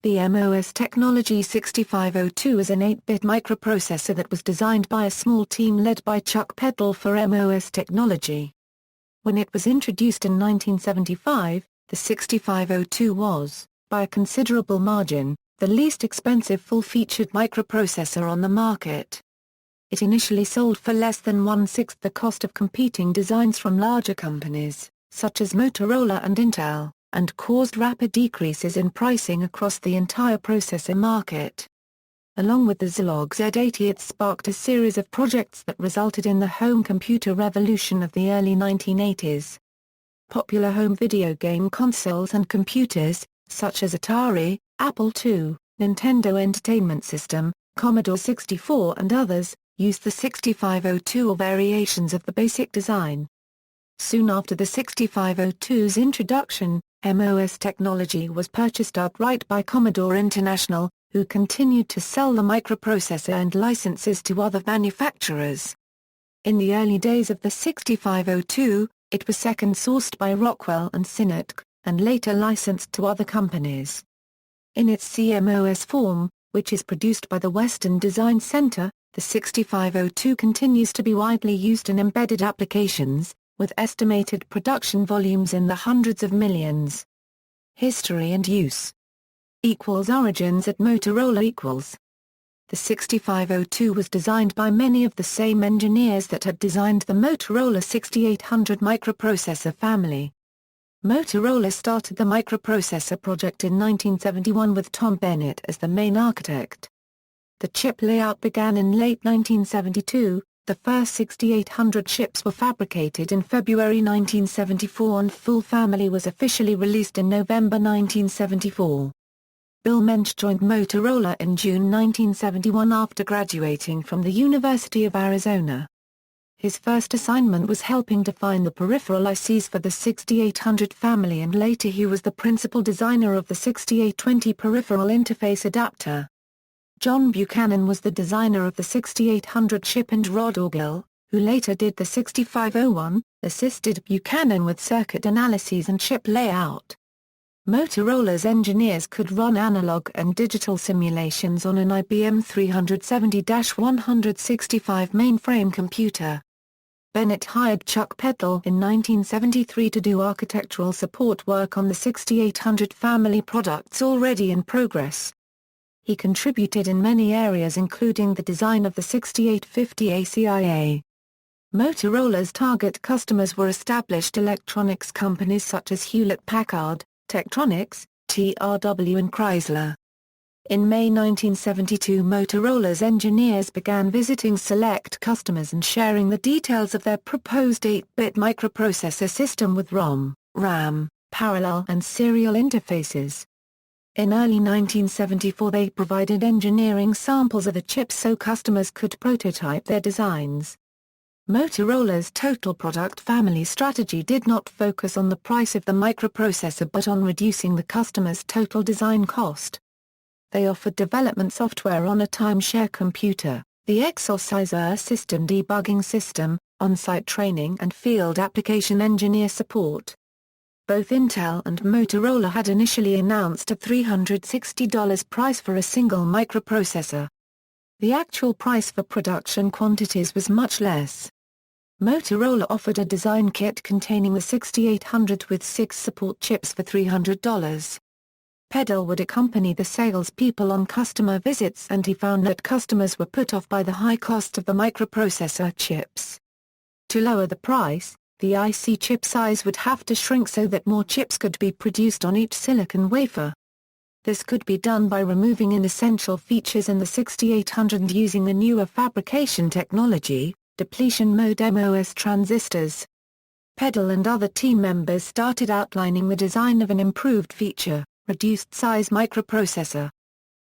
The MOS Technology 6502 is an 8-bit microprocessor that was designed by a small team led by Chuck Peddle for MOS Technology. When it was introduced in 1975, the 6502 was, by a considerable margin, the least expensive full-featured microprocessor on the market. It initially sold for less than one-sixth the cost of competing designs from larger companies, such as Motorola and Intel, and caused rapid decreases in pricing across the entire processor market. Along with the Zilog Z80, it sparked a series of projects that resulted in the home computer revolution of the early 1980s. Popular home video game consoles and computers, such as Atari, Apple II, Nintendo Entertainment System, Commodore 64 and others, used the 6502 or variations of the basic design. Soon after the 6502's introduction, MOS Technology was purchased outright by Commodore International, who continued to sell the microprocessor and licenses to other manufacturers. In the early days of the 6502, it was second-sourced by Rockwell and Synapse, and later licensed to other companies. In its CMOS form, which is produced by the Western Design Center, the 6502 continues to be widely used in embedded applications, with estimated production volumes in the hundreds of millions. History and use. Origins at Motorola. The 6502 was designed by many of the same engineers that had designed the Motorola 6800 microprocessor family. Motorola started the microprocessor project in 1971 with Tom Bennett as the main architect. The chip layout began in late 1972, the first 6800 chips were fabricated in February 1974 and full family was officially released in November 1974. Bill Mensch joined Motorola in June 1971 after graduating from the University of Arizona. His first assignment was helping define the peripheral ICs for the 6800 family, and later he was the principal designer of the 6820 peripheral interface adapter. John Buchanan was the designer of the 6800 chip, and Rod Orgel, who later did the 6501, assisted Buchanan with circuit analyses and chip layout. Motorola's engineers could run analog and digital simulations on an IBM 370-165 mainframe computer. Bennett hired Chuck Peddle in 1973 to do architectural support work on the 6800 family products already in progress. He contributed in many areas, including the design of the 6850 ACIA. Motorola's target customers were established electronics companies such as Hewlett-Packard, Tektronix, TRW and Chrysler. In May 1972, Motorola's engineers began visiting select customers and sharing the details of their proposed 8-bit microprocessor system with ROM, RAM, parallel and serial interfaces. In early 1974 they provided engineering samples of the chips so customers could prototype their designs. Motorola's total product family strategy did not focus on the price of the microprocessor but on reducing the customer's total design cost. They offered development software on a timeshare computer, the Exerciser system debugging system, on-site training and field application engineer support. Both Intel and Motorola had initially announced a $360 price for a single microprocessor. The actual price for production quantities was much less. Motorola offered a design kit containing the 6800 with 6 support chips for $300. Peddle would accompany the salespeople on customer visits, and he found that customers were put off by the high cost of the microprocessor chips. To lower the price, the IC chip size would have to shrink so that more chips could be produced on each silicon wafer. This could be done by removing inessential features in the 6800 and using the newer fabrication technology, depletion mode MOS transistors. Peddle and other team members started outlining the design of an improved feature, reduced-size microprocessor.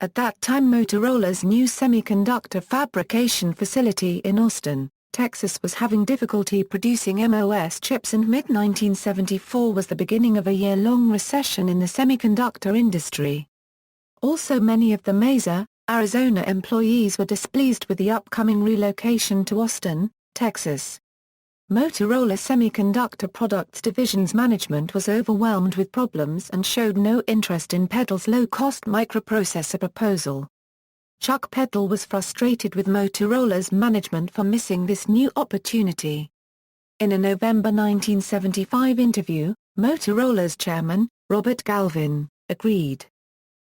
At that time Motorola's new semiconductor fabrication facility in Austin, Texas was having difficulty producing MOS chips, and mid-1974 was the beginning of a year-long recession in the semiconductor industry. Also many of the Mesa, Arizona employees were displeased with the upcoming relocation to Austin, Texas. Motorola Semiconductor Products Division's management was overwhelmed with problems and showed no interest in Peddle's low-cost microprocessor proposal. Chuck Peddle was frustrated with Motorola's management for missing this new opportunity. In a November 1975 interview, Motorola's chairman, Robert Galvin, agreed.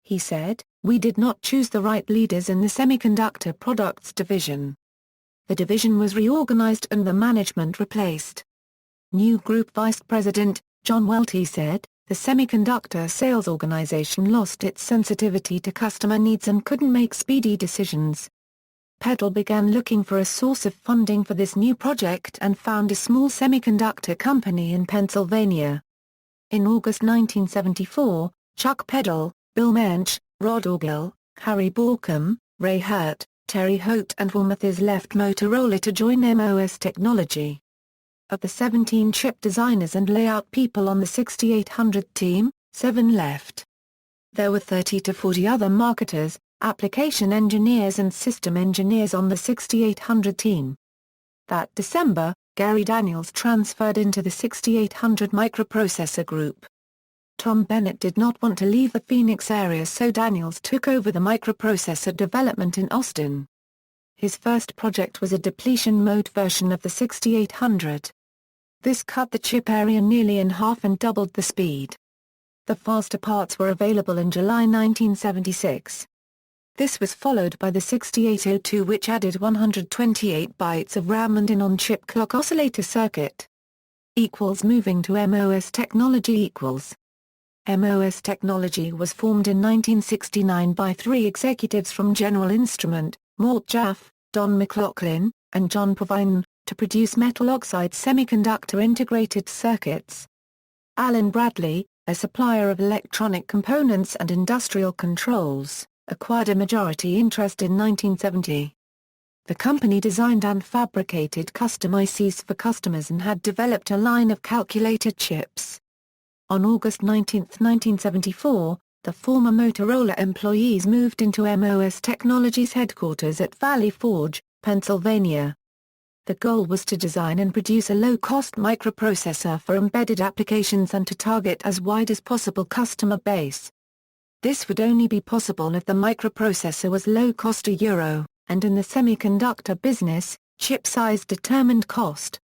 He said, "We did not choose the right leaders in the Semiconductor Products Division." The division was reorganized and the management replaced. New Group Vice President, John Welty said, "The semiconductor sales organization lost its sensitivity to customer needs and couldn't make speedy decisions." Peddle began looking for a source of funding for this new project and found a small semiconductor company in Pennsylvania. In August 1974, Chuck Peddle, Bill Mensch, Rod Orgel, Harry Borkham, Ray Hurt, Terry Holt and Will Mathers left Motorola to join MOS Technology. Of the 17 chip designers and layout people on the 6800 team, 7 left. There were 30 to 40 other marketers, application engineers and system engineers on the 6800 team. That December, Gary Daniels transferred into the 6800 microprocessor group. Tom Bennett did not want to leave the Phoenix area, so Daniels took over the microprocessor development in Austin. His first project was a depletion mode version of the 6800. This cut the chip area nearly in half and doubled the speed. The faster parts were available in July 1976. This was followed by the 6802, which added 128 bytes of RAM and an on-chip clock oscillator circuit. Moving to MOS Technology. MOS Technology was formed in 1969 by 3 executives from General Instrument, Mort Jaffe, Don McLaughlin, and John Provine, to produce metal oxide semiconductor integrated circuits. Alan Bradley, a supplier of electronic components and industrial controls, acquired a majority interest in 1970. The company designed and fabricated custom ICs for customers and had developed a line of calculator chips. On August 19, 1974, the former Motorola employees moved into MOS Technology's headquarters at Valley Forge, Pennsylvania. The goal was to design and produce a low-cost microprocessor for embedded applications and to target as wide as possible customer base. This would only be possible if the microprocessor was low-cost euro, and in the semiconductor business, chip size determined cost.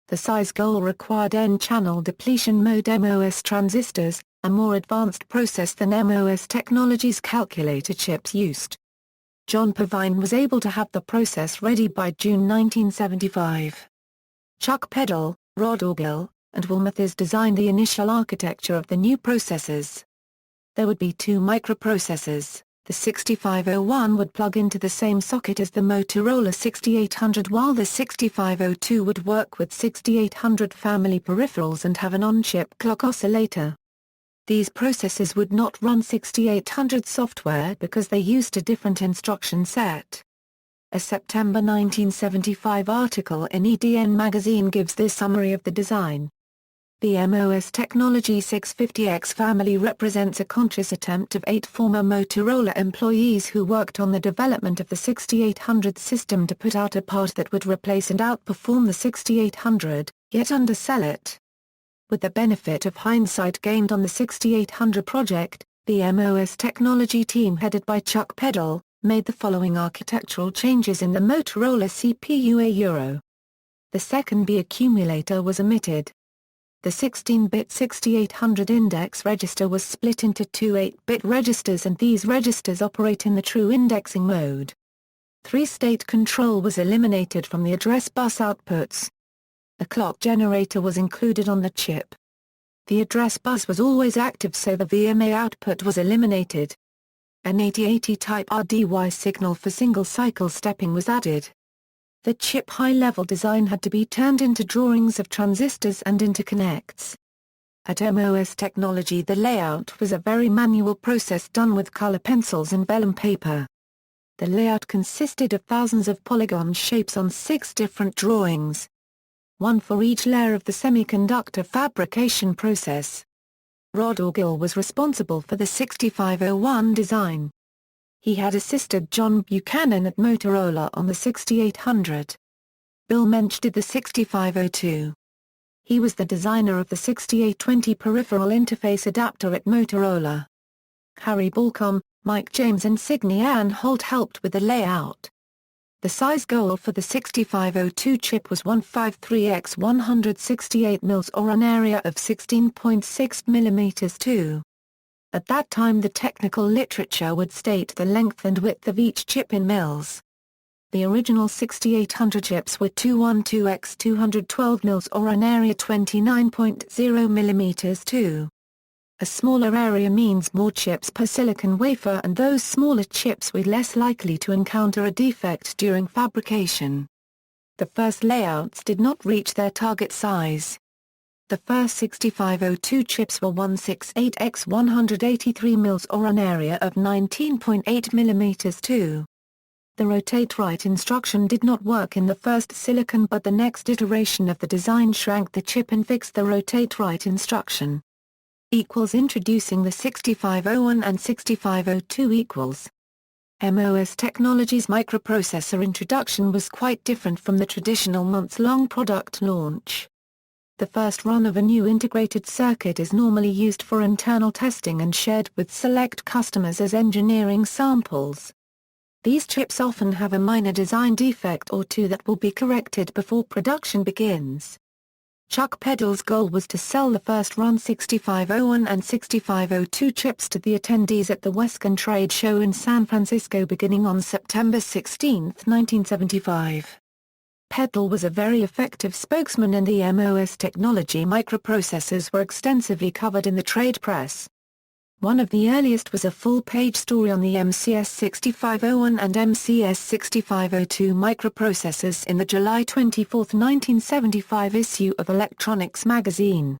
The size goal required N-channel depletion mode MOS transistors, a more advanced process than MOS Technology's calculator chips used. John Provine was able to have the process ready by June 1975. Chuck Peddle, Rod Orgel, and Will Mathers designed the initial architecture of the new processors. There would be 2 microprocessors. The 6501 would plug into the same socket as the Motorola 6800, while the 6502 would work with 6800 family peripherals and have an on-chip clock oscillator. These processors would not run 6800 software because they used a different instruction set. A September 1975 article in EDN magazine gives this summary of the design. The MOS Technology 650X family represents a conscious attempt of 8 former Motorola employees who worked on the development of the 6800 system to put out a part that would replace and outperform the 6800, yet undersell it. With the benefit of hindsight gained on the 6800 project, the MOS Technology team headed by Chuck Peddle, made the following architectural changes in the Motorola CPU: Euro. The second B accumulator was omitted. The 16-bit 6800 index register was split into 2 8-bit registers, and these registers operate in the true indexing mode. 3-state control was eliminated from the address bus outputs. A clock generator was included on the chip. The address bus was always active, so the VMA output was eliminated. An 8080 type RDY signal for single-cycle stepping was added. The chip high-level design had to be turned into drawings of transistors and interconnects. At MOS Technology, the layout was a very manual process done with color pencils and vellum paper. The layout consisted of thousands of polygon shapes on 6 different drawings, one for each layer of the semiconductor fabrication process. Rod Orgel was responsible for the 6501 design. He had assisted John Buchanan at Motorola on the 6800. Bill Mensch did the 6502. He was the designer of the 6820 peripheral interface adapter at Motorola. Harry Balcom, Mike James and Sidney Ann Holt helped with the layout. The size goal for the 6502 chip was 153x 168 mm or an area of 16.6 mm2. At that time the technical literature would state the length and width of each chip in mils. The original 6800 chips were 212x 212 mm or an area 29.0 mm2. A smaller area means more chips per silicon wafer, and those smaller chips were less likely to encounter a defect during fabrication. The first layouts did not reach their target size. The first 6502 chips were 168x 183 mm or an area of 19.8 mm2. The rotate right instruction did not work in the first silicon, but the next iteration of the design shrank the chip and fixed the rotate right instruction. Introducing the 6501 and 6502 . MOS Technologies microprocessor introduction was quite different from the traditional months-long product launch. The first run of a new integrated circuit is normally used for internal testing and shared with select customers as engineering samples. These chips often have a minor design defect or two that will be corrected before production begins. Chuck Peddle's goal was to sell the first-run 6501 and 6502 chips to the attendees at the Wescon trade show in San Francisco beginning on September 16, 1975. Peddle was a very effective spokesman, and the MOS Technology microprocessors were extensively covered in the trade press. One of the earliest was a full-page story on the MCS 6501 and MCS 6502 microprocessors in the July 24, 1975 issue of Electronics magazine.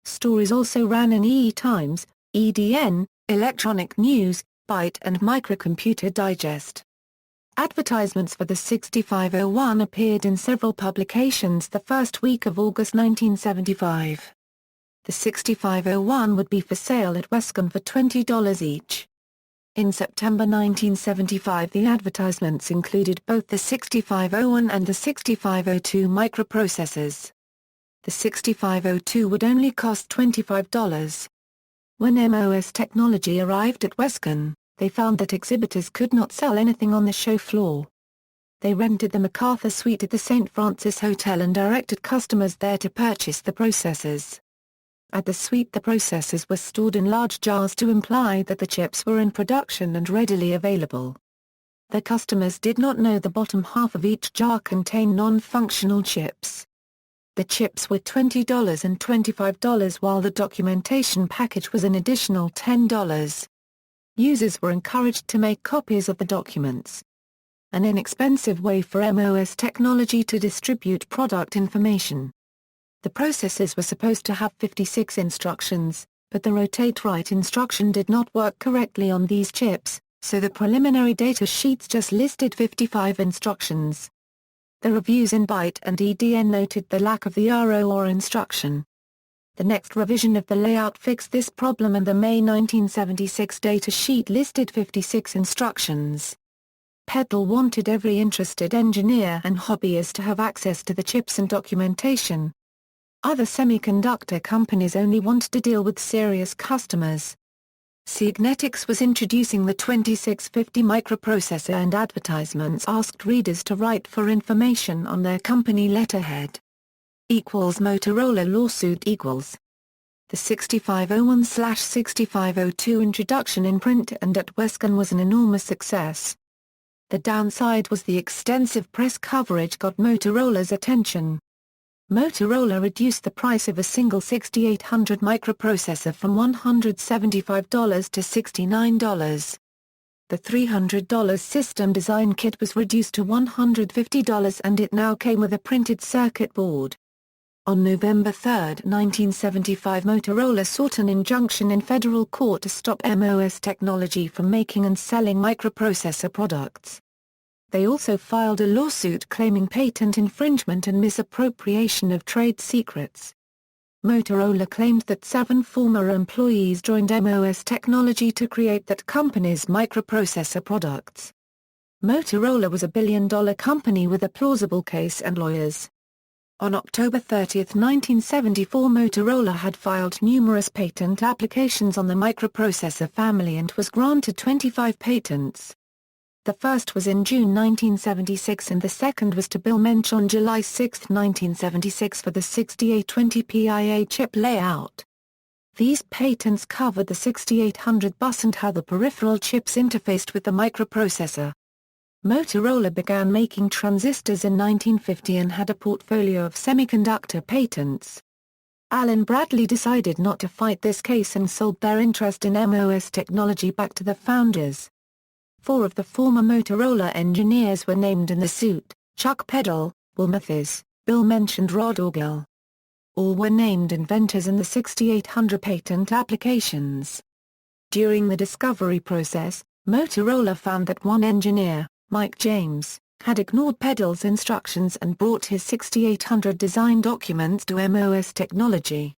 Stories also ran in EE Times, EDN, Electronic News, Byte and Microcomputer Digest. Advertisements for the 6501 appeared in several publications the first week of August 1975. The 6501 would be for sale at Wescon for $20 each. In September 1975 the advertisements included both the 6501 and the 6502 microprocessors. The 6502 would only cost $25. When MOS Technology arrived at Wescon, they found that exhibitors could not sell anything on the show floor. They rented the MacArthur Suite at the St. Francis Hotel and directed customers there to purchase the processors. At the suite the processors were stored in large jars to imply that the chips were in production and readily available. The customers did not know the bottom half of each jar contained non-functional chips. The chips were $20 and $25 while the documentation package was an additional $10. Users were encouraged to make copies of the documents. An inexpensive way for MOS Technology to distribute product information. The processors were supposed to have 56 instructions, but the rotate right instruction did not work correctly on these chips, so the preliminary data sheets just listed 55 instructions. The reviews in Byte and EDN noted the lack of the ROR instruction. The next revision of the layout fixed this problem, and the May 1976 data sheet listed 56 instructions. Peddle wanted every interested engineer and hobbyist to have access to the chips and documentation. Other semiconductor companies only wanted to deal with serious customers. Signetics was introducing the 2650 microprocessor, and advertisements asked readers to write for information on their company letterhead. Motorola lawsuit equals. The 6501/6502 introduction in print and at Wescon was an enormous success. The downside was the extensive press coverage got Motorola's attention. Motorola reduced the price of a single 6800 microprocessor from $175 to $69. The $300 system design kit was reduced to $150, and it now came with a printed circuit board. On November 3, 1975, Motorola sought an injunction in federal court to stop MOS Technology from making and selling microprocessor products. They also filed a lawsuit claiming patent infringement and misappropriation of trade secrets. Motorola claimed that 7 former employees joined MOS Technology to create that company's microprocessor products. Motorola was a billion-dollar company with a plausible case and lawyers. On October 30, 1974, Motorola had filed numerous patent applications on the microprocessor family and was granted 25 patents. The first was in June 1976 and the second was to Bill Mensch on July 6, 1976 for the 6820 PIA chip layout. These patents covered the 6800 bus and how the peripheral chips interfaced with the microprocessor. Motorola began making transistors in 1950 and had a portfolio of semiconductor patents. Allen Bradley decided not to fight this case and sold their interest in MOS technology back to the founders. 4 of the former Motorola engineers were named in the suit: Chuck Peddle, Will Mathis, Bill Mensch and Rod Orgel. All were named inventors in the 6800 patent applications. During the discovery process, Motorola found that one engineer, Mike James, had ignored Peddle's instructions and brought his 6800 design documents to MOS Technology.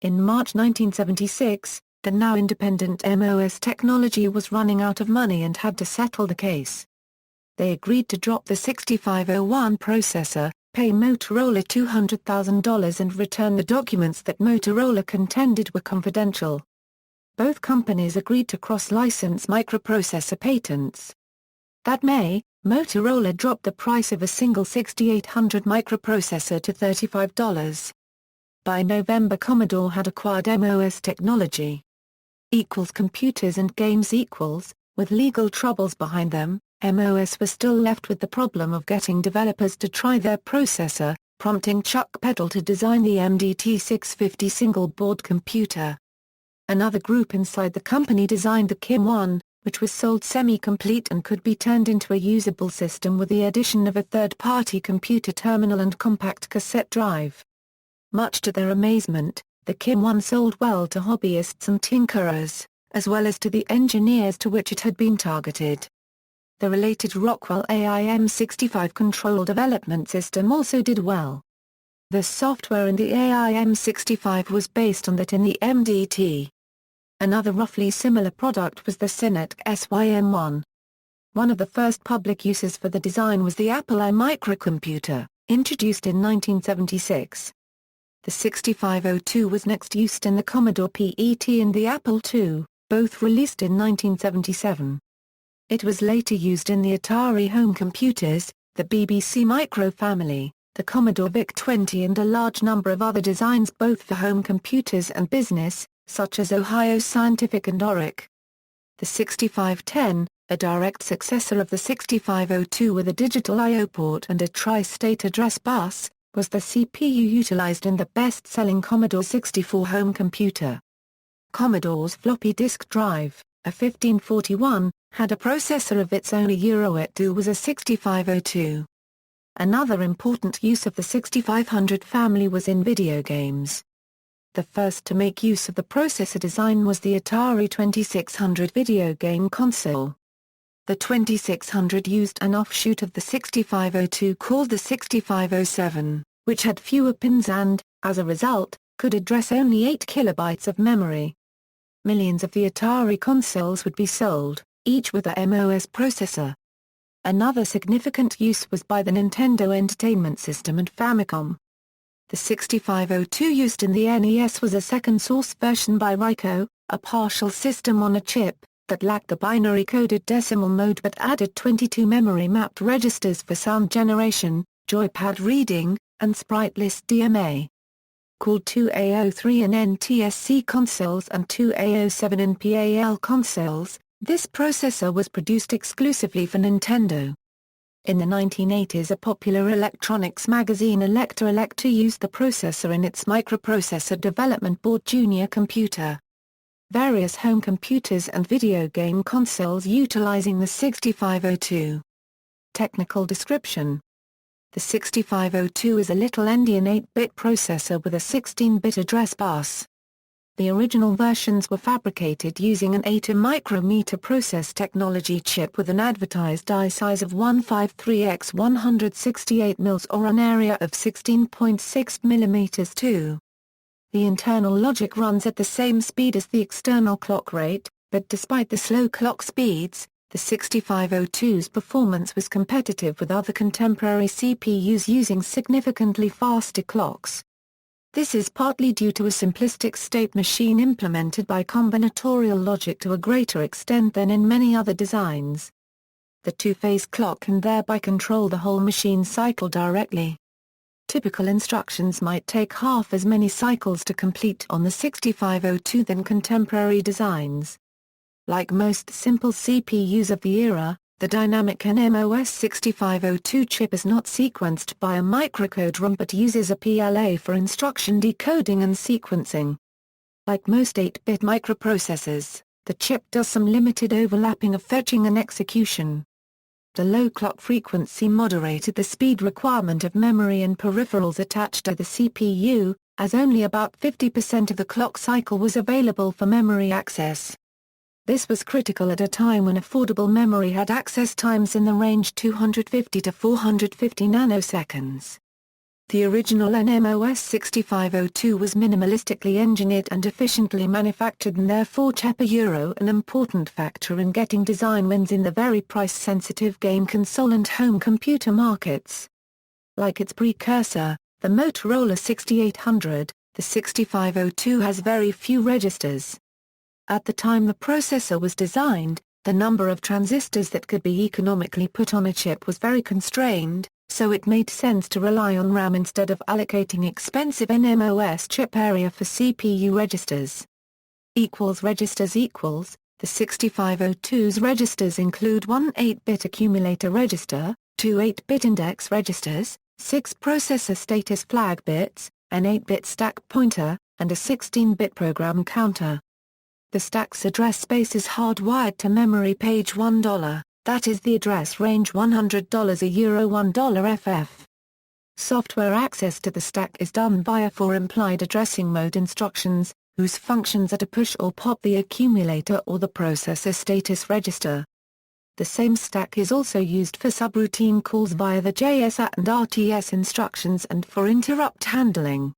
In March 1976, the now independent MOS Technology was running out of money and had to settle the case. They agreed to drop the 6501 processor, pay Motorola $200,000 and return the documents that Motorola contended were confidential. Both companies agreed to cross-license microprocessor patents. That May, Motorola dropped the price of a single 6800 microprocessor to $35. By November, Commodore had acquired MOS Technology. Computers and games with legal troubles behind them, MOS was still left with the problem of getting developers to try their processor, prompting Chuck Peddle to design the MDT 650 single-board computer. Another group inside the company designed the KIM-1, which was sold semi-complete and could be turned into a usable system with the addition of a third-party computer terminal and compact cassette drive. Much to their amazement, the KIM-1 sold well to hobbyists and tinkerers, as well as to the engineers to which it had been targeted. The related Rockwell AIM-65 control development system also did well. The software in the AIM-65 was based on that in the MDT. Another roughly similar product was the Synack SYM-1. One of the first public uses for the design was the Apple I microcomputer, introduced in 1976. The 6502 was next used in the Commodore PET and the Apple II, both released in 1977. It was later used in the Atari home computers, the BBC Micro family, the Commodore VIC-20 and a large number of other designs both for home computers and business, such as Ohio Scientific and ORIC. The 6510, a direct successor of the 6502 with a digital I/O port and a tri-state address bus, was the CPU utilized in the best-selling Commodore 64 home computer. Commodore's floppy disk drive, a 1541, had a processor of its own. It was a 6502. Another important use of the 6500 family was in video games. The first to make use of the processor design was the Atari 2600 video game console. The 2600 used an offshoot of the 6502 called the 6507, which had fewer pins and, as a result, could address only 8 kilobytes of memory. Millions of the Atari consoles would be sold, each with a MOS processor. Another significant use was by the Nintendo Entertainment System and Famicom. The 6502 used in the NES was a second-source version by Ryko, a partial system on a chip, that lacked the binary-coded decimal mode but added 22 memory-mapped registers for sound generation, joypad reading, and spriteless DMA. Called 2A03 in NTSC consoles and 2A07 in PAL consoles, this processor was produced exclusively for Nintendo. In the 1980s, a popular electronics magazine Elektra used the processor in its microprocessor development board Junior Computer. Various home computers and video game consoles utilizing the 6502. Technical description: the 6502 is a little-endian 8-bit processor with a 16-bit address bus. The original versions were fabricated using an 8-micrometer process technology chip with an advertised die size of 153 × 168 mm or an area of 16.6 mm 2. The internal logic runs at the same speed as the external clock rate, but despite the slow clock speeds, the 6502's performance was competitive with other contemporary CPUs using significantly faster clocks. This is partly due to a simplistic state machine implemented by combinatorial logic to a greater extent than in many other designs. The two-phase clock can thereby control the whole machine cycle directly. Typical instructions might take half as many cycles to complete on the 6502 than contemporary designs. Like most simple CPUs of the era, the dynamic NMOS 6502 chip is not sequenced by a microcode ROM but uses a PLA for instruction decoding and sequencing. Like most 8-bit microprocessors, the chip does some limited overlapping of fetching and execution. The low clock frequency moderated the speed requirement of memory and peripherals attached to the CPU, as only about 50% of the clock cycle was available for memory access. This was critical at a time when affordable memory had access times in the range 250 to 450 nanoseconds. The original NMOS 6502 was minimalistically engineered and efficiently manufactured and therefore an important factor in getting design wins in the very price-sensitive game console and home computer markets. Like its precursor, the Motorola 6800, the 6502 has very few registers. At the time the processor was designed, the number of transistors that could be economically put on a chip was very constrained, so it made sense to rely on RAM instead of allocating expensive NMOS chip area for CPU registers. Registers The 6502's registers include one 8-bit accumulator register, two 8-bit index registers, 6 processor status flag bits, an 8-bit stack pointer, and a 16-bit program counter. The stack's address space is hardwired to memory page $1, that is the address range $100 a Euro $1 FF. Software access to the stack is done via 4 implied addressing mode instructions, whose functions are to push or pop the accumulator or the processor status register. The same stack is also used for subroutine calls via the JSAT and RTS instructions and for interrupt handling.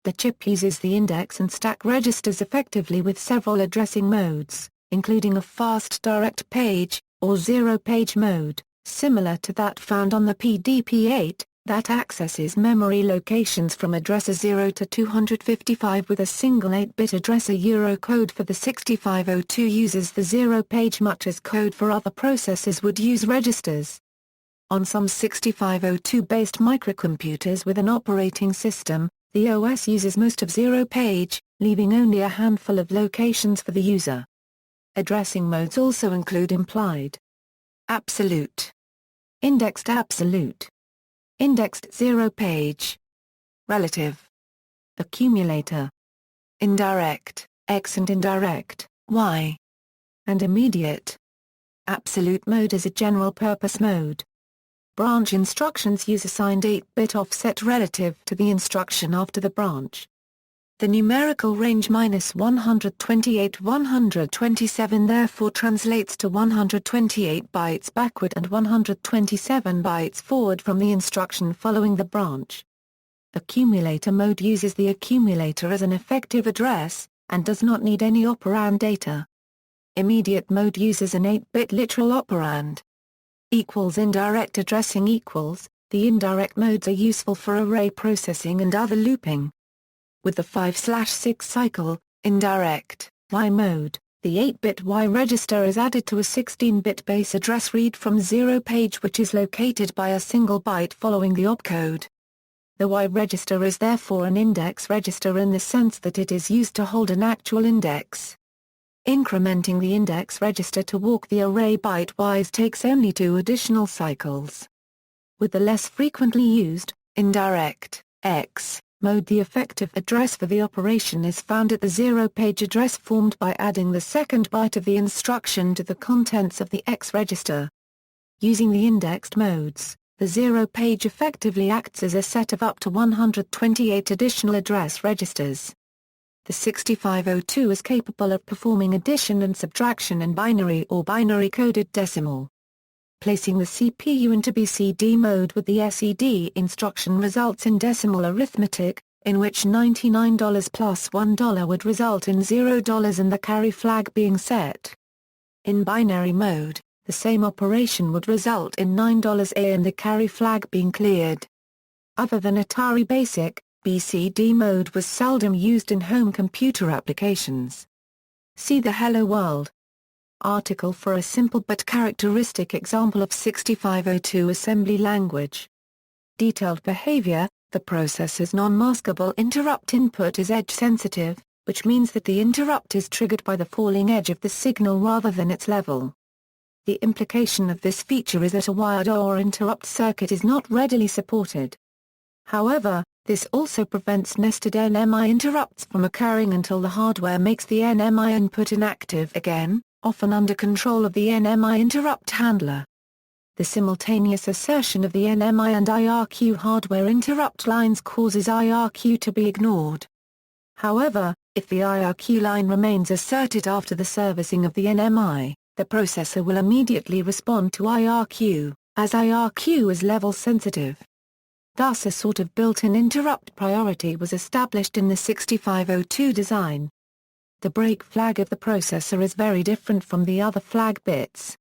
The chip uses the index and stack registers effectively with several addressing modes, including a fast direct page, or zero-page mode, similar to that found on the PDP-8, that accesses memory locations from addresses 0 to 255 with a single 8-bit addressor Euro code. For the 6502 uses the zero-page much as code for other processors would use registers. On some 6502-based microcomputers with an operating system, the OS uses most of zero-page, leaving only a handful of locations for the user. Addressing modes also include implied, absolute, indexed absolute, indexed zero-page, relative, accumulator, indirect, X and indirect, Y, and immediate. Absolute mode is a general-purpose mode. Branch instructions use assigned 8-bit offset relative to the instruction after the branch. The numerical range -128-127 therefore translates to 128 bytes backward and 127 bytes forward from the instruction following the branch. Accumulator mode uses the accumulator as an effective address, and does not need any operand data. Immediate mode uses an 8-bit literal operand. Indirect addressing The indirect modes are useful for array processing and other looping. With the 5/6 cycle, indirect, Y mode, the 8-bit Y register is added to a 16-bit base address read from zero-page which is located by a single byte following the opcode. The Y register is therefore an index register in the sense that it is used to hold an actual index. Incrementing the index register to walk the array byte-wise takes only 2 additional cycles. With the less frequently used, indirect, X, mode, the effective address for the operation is found at the zero-page address formed by adding the second byte of the instruction to the contents of the X register. Using the indexed modes, the zero-page effectively acts as a set of up to 128 additional address registers. The 6502 is capable of performing addition and subtraction in binary or binary-coded decimal. Placing the CPU into BCD mode with the SED instruction results in decimal arithmetic, in which $99 plus $1 would result in $0 and the carry flag being set. In binary mode, the same operation would result in $9A and the carry flag being cleared. Other than Atari Basic, BCD mode was seldom used in home computer applications. See the Hello World article for a simple but characteristic example of 6502 assembly language. Detailed behavior: the processor's non-maskable interrupt input is edge-sensitive, which means that the interrupt is triggered by the falling edge of the signal rather than its level. The implication of this feature is that a wired OR interrupt circuit is not readily supported. However, this also prevents nested NMI interrupts from occurring until the hardware makes the NMI input inactive again, often under control of the NMI interrupt handler. The simultaneous assertion of the NMI and IRQ hardware interrupt lines causes IRQ to be ignored. However, if the IRQ line remains asserted after the servicing of the NMI, the processor will immediately respond to IRQ, as IRQ is level sensitive. Thus a sort of built-in interrupt priority was established in the 6502 design. The break flag of the processor is very different from the other flag bits.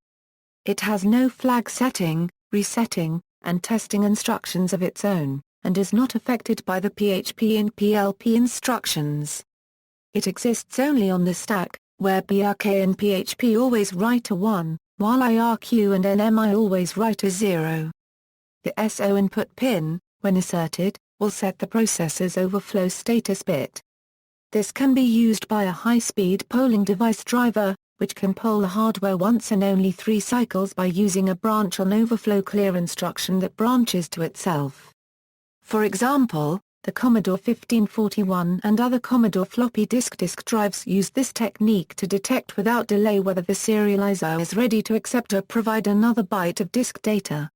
It has no flag setting, resetting, and testing instructions of its own, and is not affected by the PHP and PLP instructions. It exists only on the stack, where BRK and PHP always write a 1, while IRQ and NMI always write a 0. The SO input pin, when asserted, will set the processor's overflow status bit. This can be used by a high-speed polling device driver, which can poll the hardware once in only 3 cycles by using a branch on overflow clear instruction that branches to itself. For example, the Commodore 1541 and other Commodore floppy disk drives use this technique to detect without delay whether the serializer is ready to accept or provide another byte of disk data.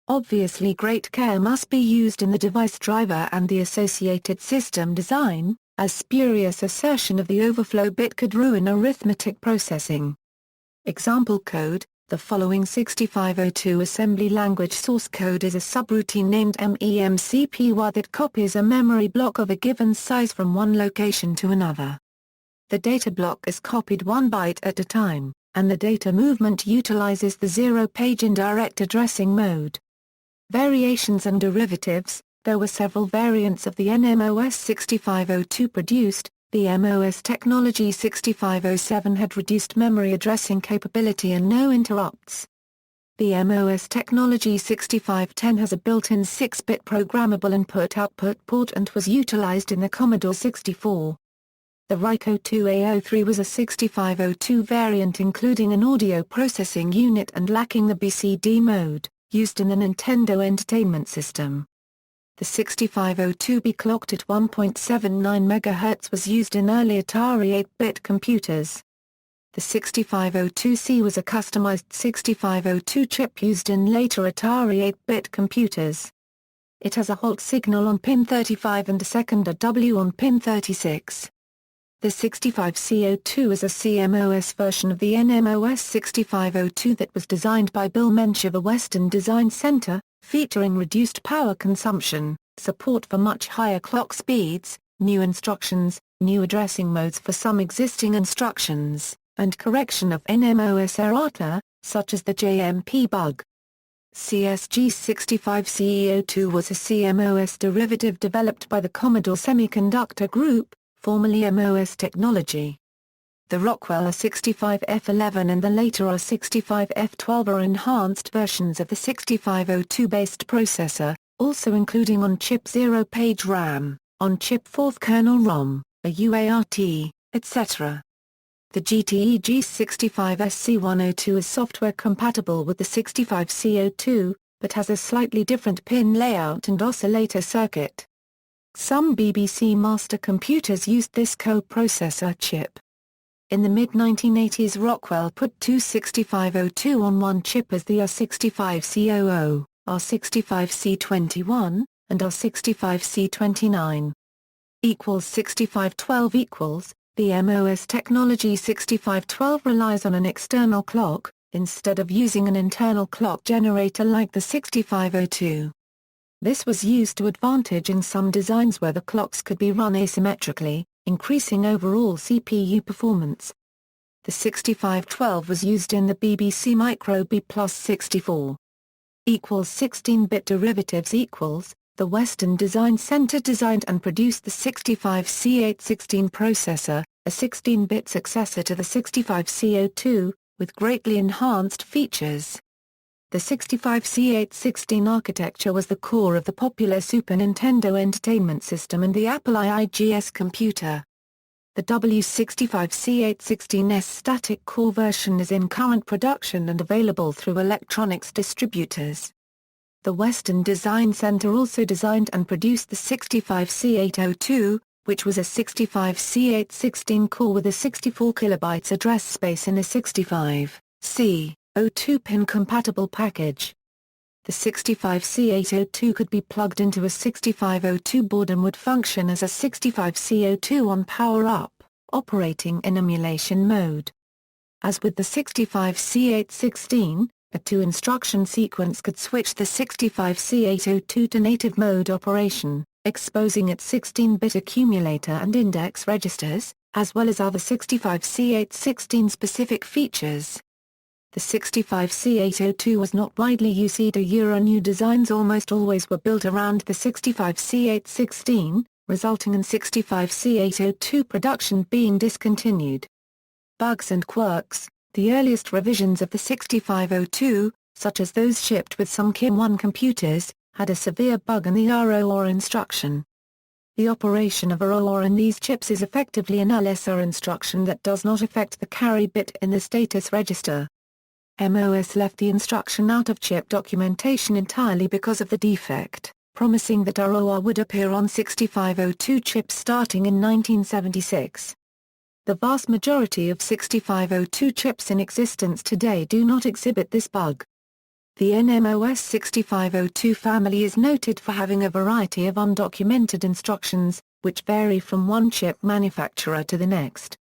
Obviously great care must be used in the device driver and the associated system design, as spurious assertion of the overflow bit could ruin arithmetic processing. Example code: the following 6502 assembly language source code is a subroutine named MEMCPY that copies a memory block of a given size from one location to another. The data block is copied 1 byte at a time, and the data movement utilizes the zero-page indirect addressing mode. Variations and derivatives: there were several variants of the NMOS 6502 produced. The MOS Technology 6507 had reduced memory addressing capability and no interrupts. The MOS Technology 6510 has a built-in 6-bit programmable input-output port and was utilized in the Commodore 64. The Ryco 2A03 was a 6502 variant including an audio processing unit and lacking the BCD mode, used in the Nintendo Entertainment System. The 6502B clocked at 1.79 MHz was used in early Atari 8-bit computers. The 6502C was a customized 6502 chip used in later Atari 8-bit computers. It has a halt signal on pin 35 and a second W on pin 36. The 65C02 is a CMOS version of the NMOS 6502 that was designed by Bill Mensch of the Western Design Center, featuring reduced power consumption, support for much higher clock speeds, new instructions, new addressing modes for some existing instructions, and correction of NMOS errata, such as the JMP bug. CSG65CE02 was a CMOS derivative developed by the Commodore Semiconductor Group, formerly MOS Technology. The Rockwell R65F11 and the later R65F12 are enhanced versions of the 6502-based processor, also including on-chip zero-page RAM, on-chip 4th kernel ROM, a UART, etc. The GTE G65SC102 is software compatible with the 65C02, but has a slightly different pin layout and oscillator circuit. Some BBC master computers used this co-processor chip. In the mid-1980s Rockwell put two 6502 on one chip as the R65C00, R65C21, and R65C29. 6512 The MOS Technology 6512 relies on an external clock, instead of using an internal clock generator like the 6502. This was used to advantage in some designs where the clocks could be run asymmetrically, increasing overall CPU performance. The 6512 was used in the BBC Micro B Plus 64. 16-bit derivatives equals, the Western Design Center designed and produced the 65C816 processor, a 16-bit successor to the 65C02, with greatly enhanced features. The 65C816 architecture was the core of the popular Super Nintendo Entertainment System and the Apple IIGS computer. The W65C816's static core version is in current production and available through electronics distributors. The Western Design Center also designed and produced the 65C802, which was a 65C816 core with a 64 kilobytes address space in a 65C02 pin-compatible package. The 65C802 could be plugged into a 6502 board and would function as a 65C02 on power-up, operating in emulation mode. As with the 65C816, a two-instruction sequence could switch the 65C802 to native mode operation, exposing its 16-bit accumulator and index registers, as well as other 65C816 specific features. The 65C802 was not widely used either. New designs almost always were built around the 65C816, resulting in 65C802 production being discontinued. Bugs and quirks. The earliest revisions of the 6502, such as those shipped with some KIM-1 computers, had a severe bug in the ROR instruction. The operation of a ROR in these chips is effectively an LSR instruction that does not affect the carry bit in the status register. MOS left the instruction out of chip documentation entirely because of the defect, promising that ROR would appear on 6502 chips starting in 1976. The vast majority of 6502 chips in existence today do not exhibit this bug. The NMOS 6502 family is noted for having a variety of undocumented instructions, which vary from one chip manufacturer to the next.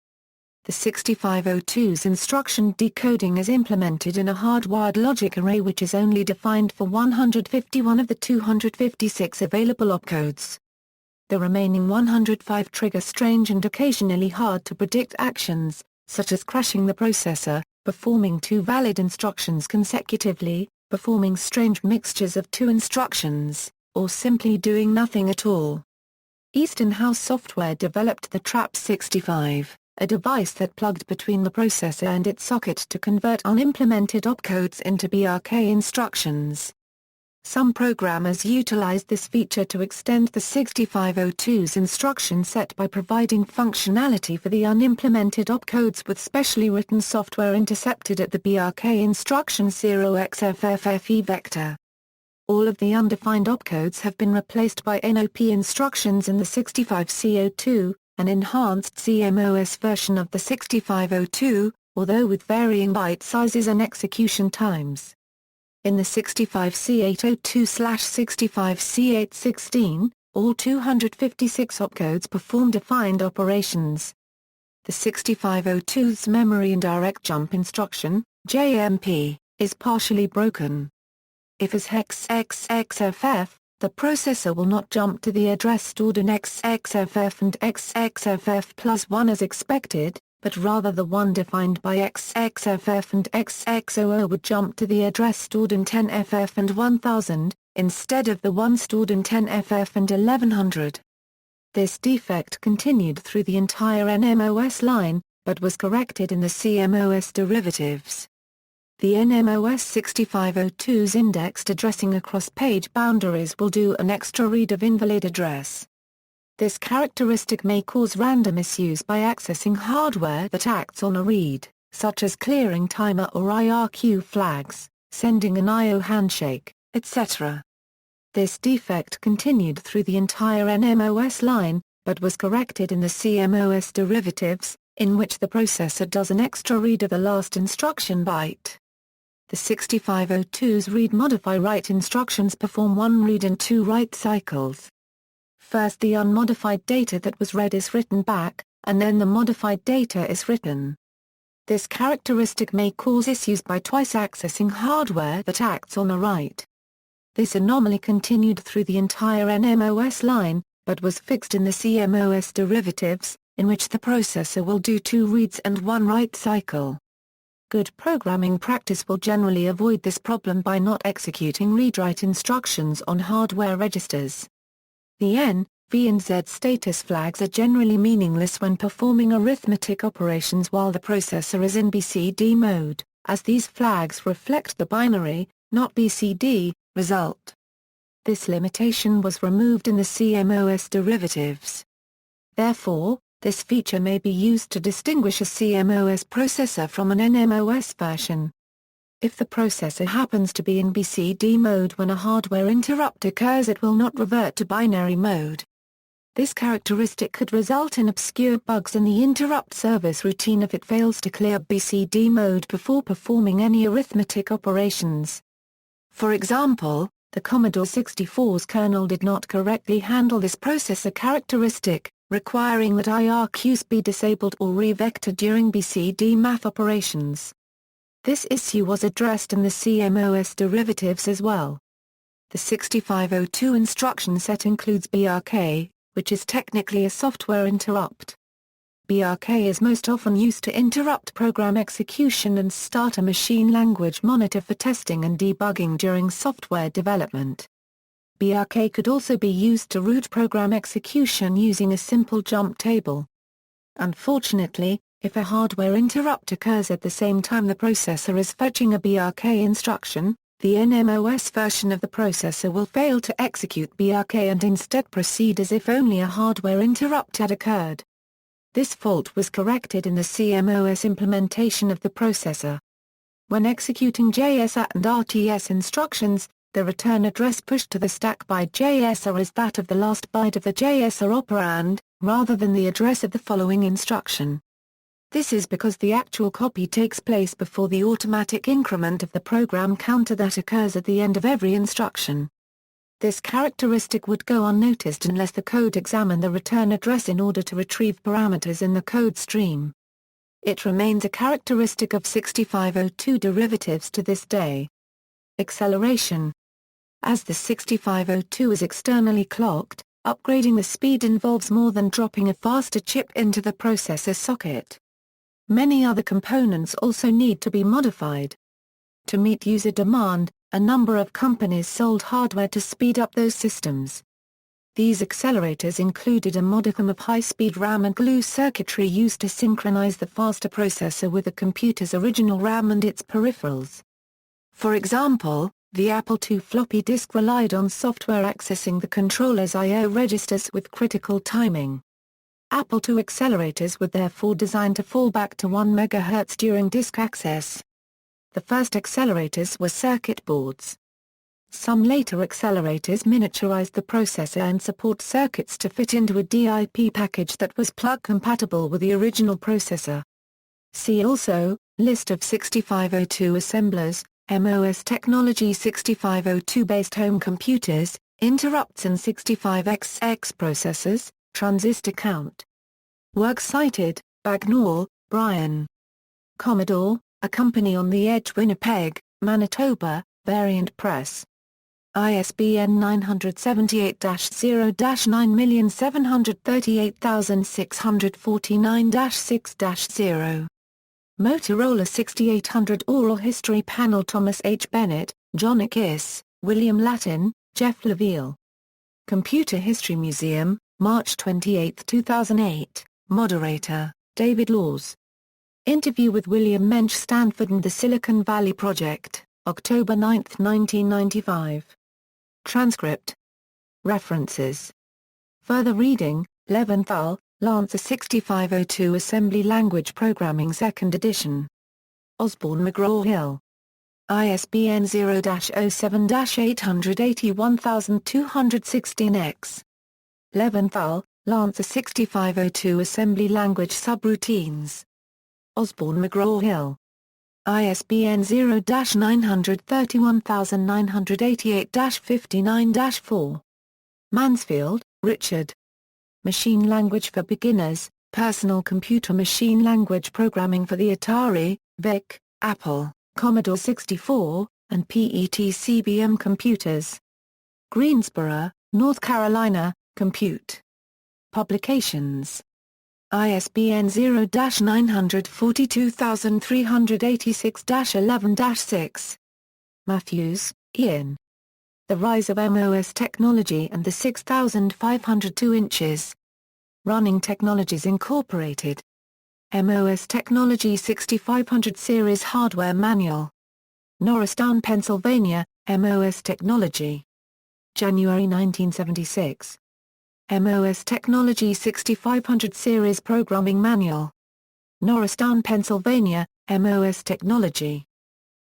The 6502's instruction decoding is implemented in a hardwired logic array which is only defined for 151 of the 256 available opcodes. The remaining 105 trigger strange and occasionally hard to predict actions, such as crashing the processor, performing two valid instructions consecutively, performing strange mixtures of two instructions, or simply doing nothing at all. Eastern House Software developed the TRAPS-65, a device that plugged between the processor and its socket to convert unimplemented opcodes into BRK instructions. Some programmers utilized this feature to extend the 6502's instruction set by providing functionality for the unimplemented opcodes with specially written software intercepted at the BRK instruction 0xFFFE vector. All of the undefined opcodes have been replaced by NOP instructions in the 65C02, an enhanced CMOS version of the 6502, although with varying byte sizes and execution times. In the 65C802/65C816, all 256 opcodes perform defined operations. The 6502's memory indirect jump instruction, JMP, is partially broken. If as hex XXFF, the processor will not jump to the address stored in XXFF and XXFF+1 as expected, but rather the one defined by XXFF and XXOO would jump to the address stored in 10FF and 1000, instead of the one stored in 10FF and 1100. This defect continued through the entire NMOS line, but was corrected in the CMOS derivatives. The NMOS 6502's indexed addressing across page boundaries will do an extra read of invalid address. This characteristic may cause random misuse by accessing hardware that acts on a read, such as clearing timer or IRQ flags, sending an I/O handshake, etc. This defect continued through the entire NMOS line, but was corrected in the CMOS derivatives, in which the processor does an extra read of the last instruction byte. The 6502's read-modify-write instructions perform one read and two write cycles. First the unmodified data that was read is written back, and then the modified data is written. This characteristic may cause issues by twice accessing hardware that acts on a write. This anomaly continued through the entire NMOS line, but was fixed in the CMOS derivatives, in which the processor will do 2 reads and 1 write cycle. Good programming practice will generally avoid this problem by not executing read-write instructions on hardware registers. The N, V and Z status flags are generally meaningless when performing arithmetic operations while the processor is in BCD mode, as these flags reflect the binary, not BCD, result. This limitation was removed in the CMOS derivatives. Therefore, this feature may be used to distinguish a CMOS processor from an NMOS version. If the processor happens to be in BCD mode when a hardware interrupt occurs, it will not revert to binary mode. This characteristic could result in obscure bugs in the interrupt service routine if it fails to clear BCD mode before performing any arithmetic operations. For example, the Commodore 64's kernel did not correctly handle this processor characteristic, requiring that IRQs be disabled or re-vectored during BCD math operations. This issue was addressed in the CMOS derivatives as well. The 6502 instruction set includes BRK, which is technically a software interrupt. BRK is most often used to interrupt program execution and start a machine language monitor for testing and debugging during software development. BRK could also be used to root program execution using a simple jump table. Unfortunately, if a hardware interrupt occurs at the same time the processor is fetching a BRK instruction, the NMOS version of the processor will fail to execute BRK and instead proceed as if only a hardware interrupt had occurred. This fault was corrected in the CMOS implementation of the processor. When executing JSR and RTS instructions, the return address pushed to the stack by JSR is that of the last byte of the JSR operand, rather than the address of the following instruction. This is because the actual copy takes place before the automatic increment of the program counter that occurs at the end of every instruction. This characteristic would go unnoticed unless the code examined the return address in order to retrieve parameters in the code stream. It remains a characteristic of 6502 derivatives to this day. Acceleration. As the 6502 is externally clocked, upgrading the speed involves more than dropping a faster chip into the processor socket. Many other components also need to be modified. To meet user demand, a number of companies sold hardware to speed up those systems. These accelerators included a modicum of high-speed RAM and glue circuitry used to synchronize the faster processor with the computer's original RAM and its peripherals. For example, the Apple II floppy disk relied on software accessing the controller's I/O registers with critical timing. Apple II accelerators were therefore designed to fall back to 1 MHz during disk access. The first accelerators were circuit boards. Some later accelerators miniaturized the processor and support circuits to fit into a DIP package that was plug-compatible with the original processor. See also, List of 6502 assemblers, MOS technology 6502-based home computers, interrupts and 65XX processors, transistor count. Works cited, Bagnall, Brian. Commodore, a company on the edge, Winnipeg, Manitoba, Variant Press. ISBN 978-0-9738649-6-0. Motorola 6800 Oral History Panel. Thomas H. Bennett, John Ickes, William Latin, Jeff Laville. Computer History Museum, March 28, 2008, Moderator, David Laws. Interview with William Mensch, Stanford and the Silicon Valley Project, October 9, 1995. Transcript. References. Further reading, Leventhal, Lance, a 6502 Assembly Language Programming 2nd edition. Osborne McGraw-Hill. ISBN 0-07-881216-X. Leventhal, Lance, a 6502 Assembly Language Subroutines. Osborne McGraw-Hill. ISBN 0-931988-59-4. Mansfield, Richard. Machine Language for Beginners, Personal Computer Machine Language Programming for the Atari, VIC, Apple, Commodore 64, and PET-CBM computers. Greensboro, North Carolina, Compute. Publications. ISBN 0-942386-11-6. Matthews, Ian. The Rise of MOS Technology and the 6502 Inches. Running Technologies Incorporated. MOS Technology 6500 Series Hardware Manual. Norristown, Pennsylvania, MOS Technology. January 1976. MOS Technology 6500 Series Programming Manual. Norristown, Pennsylvania, MOS Technology.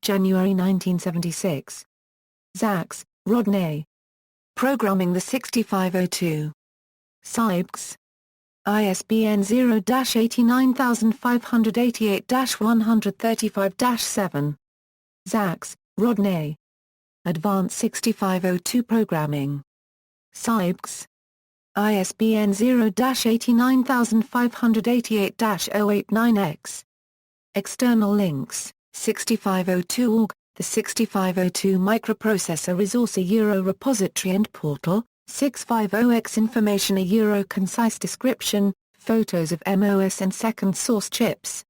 January 1976. Zaks, Rodney. Programming the 6502. Sybes. ISBN 0-89588-135-7. Zaks, Rodney. Advanced 6502 Programming. Sybes. ISBN 0-89588-089-X. External links, 6502.org, the 6502 Microprocessor Resource Repository and Portal, 650X Information Concise Description, photos of MOS and second source chips.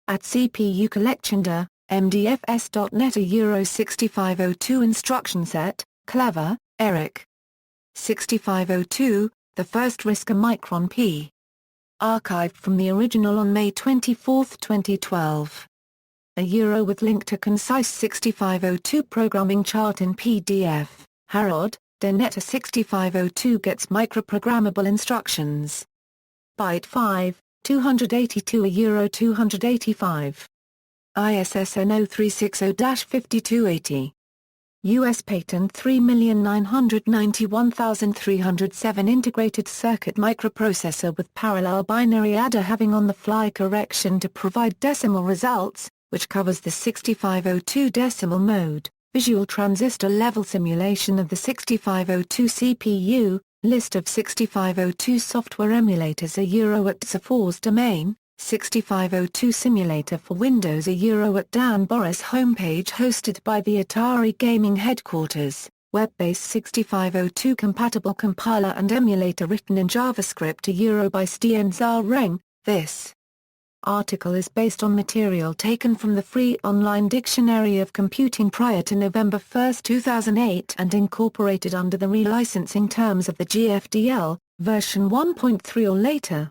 At CPU Collectionda, MDFS.net Euro 6502 Instruction Set, Clever, Eric. 6502, the first RISC-A Micron P. Archived from the original on May 24, 2012. With link to concise 6502 programming chart in PDF. Harrod, Danetta 6502 gets microprogrammable instructions. Byte 5, 282 €285. ISSN 0360-5280. U.S. Patent 3,991,307 Integrated Circuit Microprocessor with Parallel Binary Adder having on-the-fly correction to provide decimal results, which covers the 6502 decimal mode, visual transistor level simulation of the 6502 CPU, list of 6502 software emulators at TSA4's domain, 6502 simulator for Windows at Dan Boris homepage hosted by the Atari Gaming Headquarters, web-based 6502 compatible compiler and emulator written in JavaScript by Stian Zhang. This article is based on material taken from the free online Dictionary of Computing prior to November 1, 2008 and incorporated under the relicensing terms of the GFDL, version 1.3 or later.